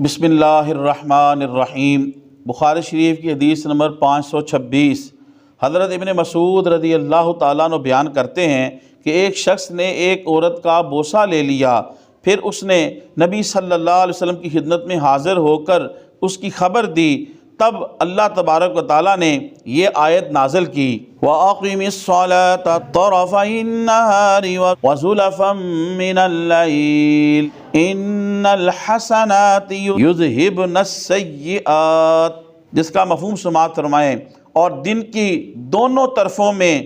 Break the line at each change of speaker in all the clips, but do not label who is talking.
بسم اللہ الرحمن الرحیم۔ بخاری شریف کی حدیث نمبر 526۔ حضرت ابن مسعود رضی اللہ تعالیٰ عنہ بیان کرتے ہیں کہ ایک شخص نے ایک عورت کا بوسہ لے لیا، پھر اس نے نبی صلی اللہ علیہ وسلم کی خدمت میں حاضر ہو کر اس کی خبر دی، تب اللہ تبارک و تعالیٰ نے یہ آیت نازل کی، وَأَقِمِ الصَّلَاةَ طَرَفَيِ النَّهَارِ وَزُلَفًا مِّنَ اللَّيْلِ إِنَّ الْحَسَنَاتِ يُذْهِبْنَ السَّيِّئَاتِ، جس کا مفہوم سماعت فرمائیں۔ اور دن کی دونوں طرفوں میں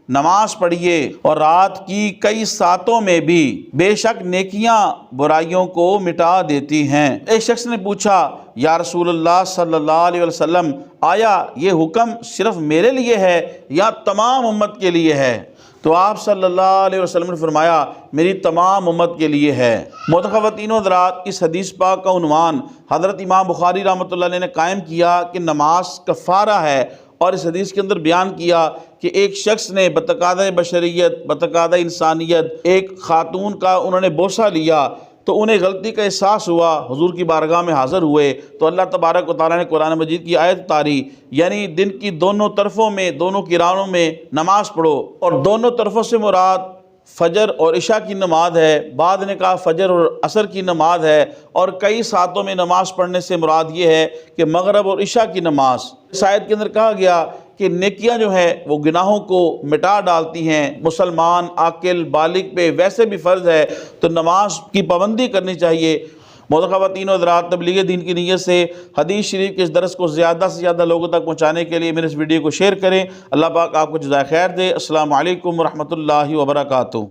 نماز پڑھیے اور رات کی کئی ساعتوں میں بھی، بے شک نیکیاں برائیوں کو مٹا دیتی ہیں۔ ایک شخص نے پوچھا، یا رسول اللہ صلی اللہ علیہ وسلم، آیا یہ حکم صرف میرے لیے ہے یا تمام امت کے لیے ہے؟ تو آپ صلی اللہ علیہ وسلم نے فرمایا، میری تمام امت کے لیے ہے۔ خواتین و حضرات، اس حدیث پاک کا عنوان حضرت امام بخاری رحمۃ اللہ علیہ نے قائم کیا کہ نماز کفارہ ہے، اور اس حدیث کے اندر بیان کیا کہ ایک شخص نے بتقاضۂ بشریت، بتقاضۂ انسانیت ایک خاتون کا انہوں نے بوسہ لیا، تو انہیں غلطی کا احساس ہوا، حضور کی بارگاہ میں حاضر ہوئے، تو اللہ تبارک و تعالیٰ نے قرآن مجید کی آیت اتاری، یعنی دن کی دونوں طرفوں میں، دونوں کرانوں میں نماز پڑھو، اور دونوں طرفوں سے مراد فجر اور عشاء کی نماز ہے، بعد نے کہا فجر اور عصر کی نماز ہے، اور کئی ساعتوں میں نماز پڑھنے سے مراد یہ ہے کہ مغرب اور عشاء کی نماز۔ اس آیت کے اندر کہا گیا کہ نیکیاں جو ہیں وہ گناہوں کو مٹا ڈالتی ہیں۔ مسلمان عاقل بالغ پہ ویسے بھی فرض ہے تو نماز کی پابندی کرنی چاہیے۔ خواتین و حضرات، تبلیغ دین کی نیت سے حدیث شریف کے اس درس کو زیادہ سے زیادہ لوگوں تک پہنچانے کے لیے میرے اس ویڈیو کو شیئر کریں۔ اللہ پاک آپ کو جزائے خیر دے۔ السلام علیکم ورحمۃ اللہ وبرکاتہ۔